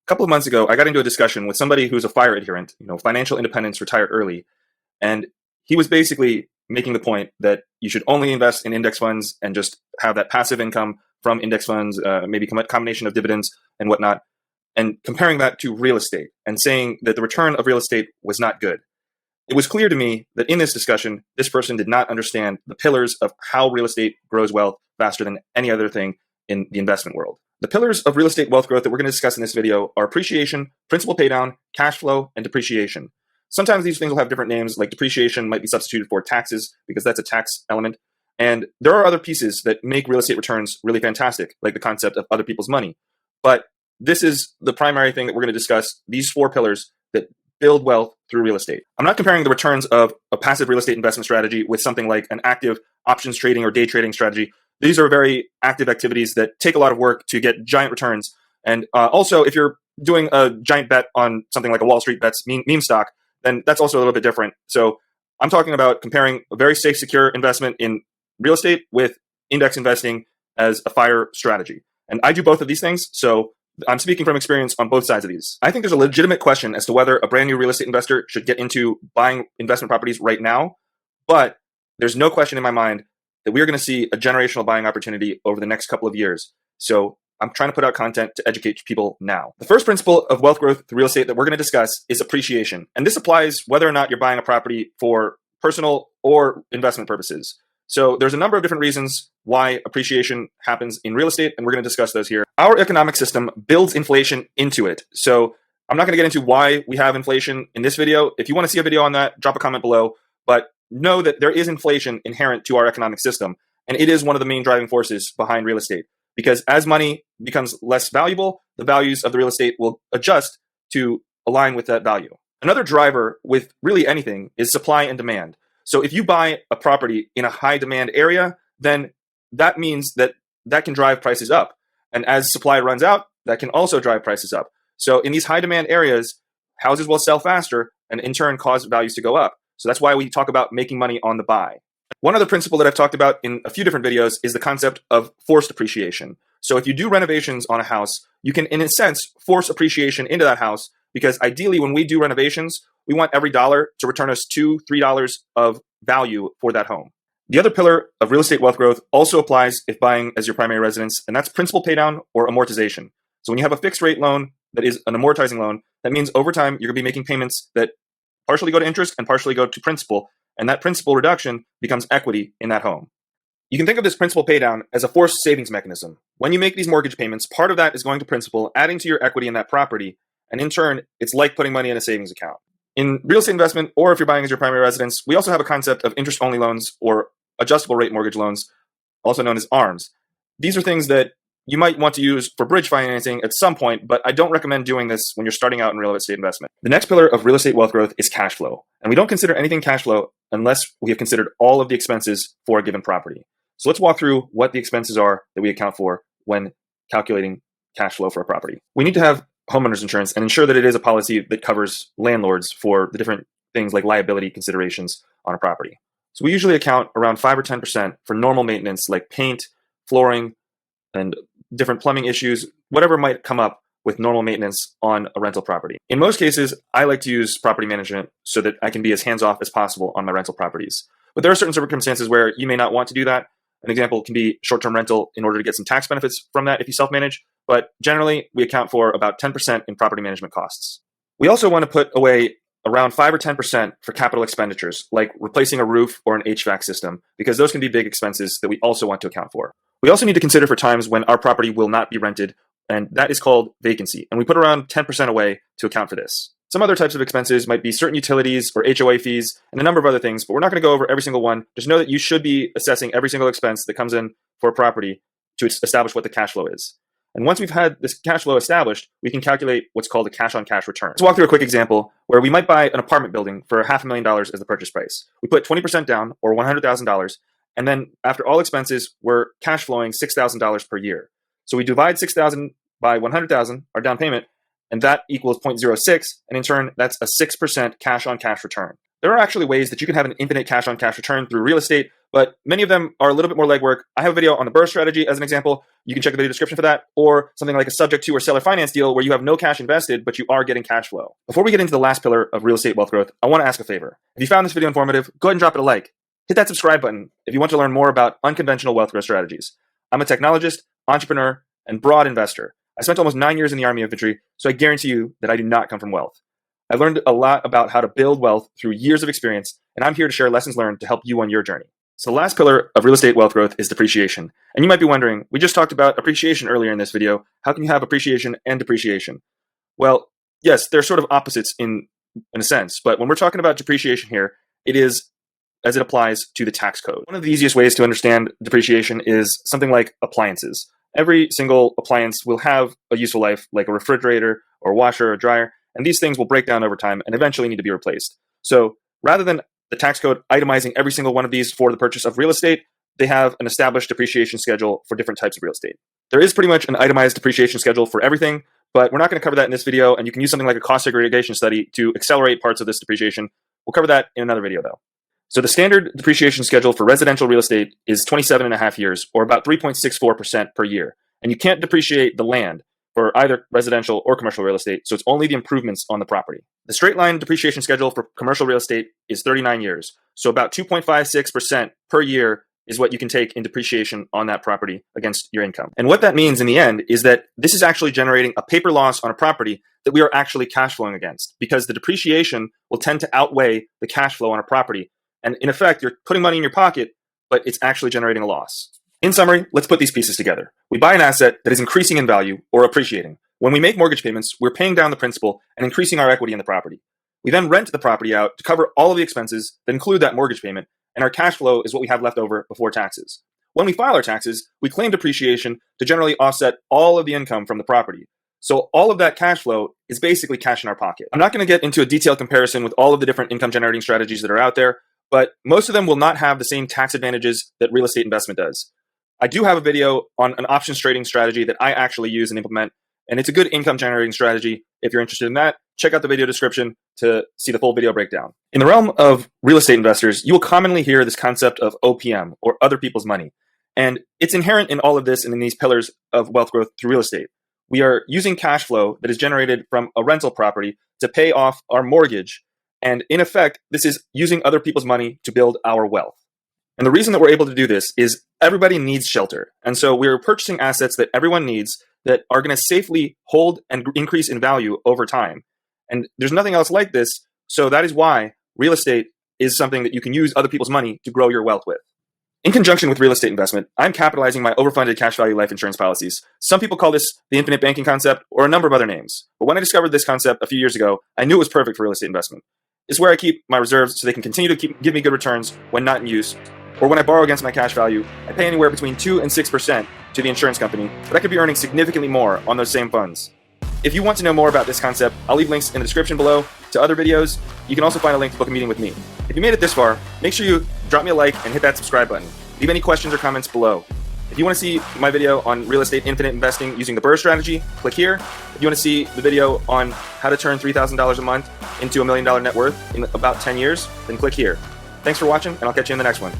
couple of months ago, I got into a discussion with somebody who's a FIRE adherent, financial independence, retired early. And he was basically making the point that you should only invest in index funds and just have that passive income from index funds, maybe a combination of dividends and whatnot, and comparing that to real estate and saying that the return of real estate was not good. It was clear to me that in this discussion, this person did not understand the pillars of how real estate grows wealth faster than any other thing in the investment world. The pillars of real estate wealth growth that we're going to discuss in this video are appreciation, principal paydown, cash flow, and depreciation. Sometimes these things will have different names, like depreciation might be substituted for taxes because that's a tax element. And there are other pieces that make real estate returns really fantastic, like the concept of other people's money. But this is the primary thing that we're going to discuss, these four pillars that build wealth through real estate. I'm not comparing the returns of a passive real estate investment strategy with something like an active options trading or day trading strategy. These are very active activities that take a lot of work to get giant returns. And also, if you're doing a giant bet on something like a Wall Street bets meme stock, then that's also a little bit different. So I'm talking about comparing a very safe, secure investment in real estate with index investing as a FIRE strategy. And I do both of these things. So I'm speaking from experience on both sides of these. I think there's a legitimate question as to whether a brand new real estate investor should get into buying investment properties right now. But there's no question in my mind that we are going to see a generational buying opportunity over the next couple of years. So I'm trying to put out content to educate people now. The first principle of wealth growth through real estate that we're going to discuss is appreciation. And this applies whether or not you're buying a property for personal or investment purposes. So there's a number of different reasons why appreciation happens in real estate, and we're going to discuss those here. Our economic system builds inflation into it. So I'm not going to get into why we have inflation in this video. If you want to see a video on that, drop a comment below. But know that there is inflation inherent to our economic system, and it is one of the main driving forces behind real estate. Because as money becomes less valuable, the values of the real estate will adjust to align with that value. Another driver with really anything is supply and demand. So if you buy a property in a high demand area, then that means that can drive prices up. And as supply runs out, that can also drive prices up. So in these high demand areas, houses will sell faster and in turn cause values to go up. So that's why we talk about making money on the buy. One other principle that I've talked about in a few different videos is the concept of forced appreciation. So if you do renovations on a house, you can, in a sense, force appreciation into that house, because ideally when we do renovations, we want every dollar to return us $2, $3 of value for that home. The other pillar of real estate wealth growth also applies if buying as your primary residence, and that's principal paydown or amortization. So when you have a fixed rate loan that is an amortizing loan, that means over time you're going to be making payments that partially go to interest and partially go to principal, and that principal reduction becomes equity in that home. You can think of this principal paydown as a forced savings mechanism. When you make these mortgage payments, part of that is going to principal, adding to your equity in that property, and in turn, it's like putting money in a savings account. In real estate investment, or if you're buying as your primary residence, we also have a concept of interest-only loans or adjustable rate mortgage loans, also known as ARMs. These are things that you might want to use for bridge financing at some point, but I don't recommend doing this when you're starting out in real estate investment. The next pillar of real estate wealth growth is cash flow. And we don't consider anything cash flow unless we have considered all of the expenses for a given property. So let's walk through what the expenses are that we account for when calculating cash flow for a property. We need to have homeowners insurance and ensure that it is a policy that covers landlords for the different things like liability considerations on a property. So we usually account around 5 or 10% for normal maintenance like paint, flooring, and different plumbing issues, whatever might come up with normal maintenance on a rental property. In most cases, I like to use property management so that I can be as hands-off as possible on my rental properties. But there are certain circumstances where you may not want to do that. An example can be short-term rental in order to get some tax benefits from that if you self-manage. But generally, we account for about 10% in property management costs. We also want to put away around 5 or 10% for capital expenditures, like replacing a roof or an HVAC system, because those can be big expenses that we also want to account for. We also need to consider for times when our property will not be rented, and that is called vacancy. And we put around 10% away to account for this. Some other types of expenses might be certain utilities or HOA fees and a number of other things, but we're not going to go over every single one. Just know that you should be assessing every single expense that comes in for a property to establish what the cash flow is. And once we've had this cash flow established, we can calculate what's called a cash-on-cash return. Let's walk through a quick example where we might buy an apartment building for $500,000 as the purchase price. We put 20% down, or $100,000, and then after all expenses, we're cash flowing $6,000 per year. So we divide $6,000 by $100,000, our down payment, and that equals 0.06, and in turn, that's a 6% cash-on-cash return. There are actually ways that you can have an infinite cash-on-cash return through real estate, but many of them are a little bit more legwork. I have a video on the BRRRR strategy as an example. You can check the video description for that, or something like a subject to or seller finance deal where you have no cash invested, but you are getting cash flow. Before we get into the last pillar of real estate wealth growth, I want to ask a favor. If you found this video informative, go ahead and drop it a like. Hit that subscribe button if you want to learn more about unconventional wealth growth strategies. I'm a technologist, entrepreneur, and broad investor. I spent almost 9 years in the Army infantry, so I guarantee you that I do not come from wealth. I learned a lot about how to build wealth through years of experience, and I'm here to share lessons learned to help you on your journey. So the last pillar of real estate wealth growth is depreciation. And you might be wondering, we just talked about appreciation earlier in this video. How can you have appreciation and depreciation? Well, yes, they're sort of opposites in a sense, but when we're talking about depreciation here, it is as it applies to the tax code. One of the easiest ways to understand depreciation is something like appliances. Every single appliance will have a useful life, like a refrigerator or a washer or a dryer, and these things will break down over time and eventually need to be replaced. So rather than the tax code itemizing every single one of these for the purchase of real estate, they have an established depreciation schedule for different types of real estate. There is pretty much an itemized depreciation schedule for everything, but we're not going to cover that in this video, and you can use something like a cost segregation study to accelerate parts of this depreciation. We'll cover that in another video though. So the standard depreciation schedule for residential real estate is 27.5 years, or about 3.64% per year. And you can't depreciate the land for either residential or commercial real estate, so it's only the improvements on the property. The straight line depreciation schedule for commercial real estate is 39 years, so about 2.56% per year is what you can take in depreciation on that property against your income. And what that means in the end is that this is actually generating a paper loss on a property that we are actually cash flowing against, because the depreciation will tend to outweigh the cash flow on a property. And in effect, you're putting money in your pocket, but it's actually generating a loss. In summary, let's put these pieces together. We buy an asset that is increasing in value or appreciating. When we make mortgage payments, we're paying down the principal and increasing our equity in the property. We then rent the property out to cover all of the expenses that include that mortgage payment, and our cash flow is what we have left over before taxes. When we file our taxes, we claim depreciation to generally offset all of the income from the property. So all of that cash flow is basically cash in our pocket. I'm not going to get into a detailed comparison with all of the different income generating strategies that are out there, but most of them will not have the same tax advantages that real estate investment does. I do have a video on an options trading strategy that I actually use and implement, and it's a good income generating strategy. If you're interested in that, check out the video description to see the full video breakdown. In the realm of real estate investors, you will commonly hear this concept of OPM, or other people's money. And it's inherent in all of this and in these pillars of wealth growth through real estate. We are using cash flow that is generated from a rental property to pay off our mortgage. And in effect, this is using other people's money to build our wealth. And the reason that we're able to do this is everybody needs shelter. And so we're purchasing assets that everyone needs that are going to safely hold and increase in value over time. And there's nothing else like this. So that is why real estate is something that you can use other people's money to grow your wealth with. In conjunction with real estate investment, I'm capitalizing my overfunded cash value life insurance policies. Some people call this the infinite banking concept, or a number of other names. But when I discovered this concept a few years ago, I knew it was perfect for real estate investment. It's where I keep my reserves so they can continue to give me good returns when not in use. Or when I borrow against my cash value, I pay anywhere between 2 and 6% to the insurance company, but I could be earning significantly more on those same funds. If you want to know more about this concept, I'll leave links in the description below to other videos. You can also find a link to book a meeting with me. If you made it this far, make sure you drop me a like and hit that subscribe button. Leave any questions or comments below. If you want to see my video on real estate infinite investing using the BRRRR strategy, click here. If you want to see the video on how to turn $3,000 a month into $1 million net worth in about 10 years, then click here. Thanks for watching, and I'll catch you in the next one.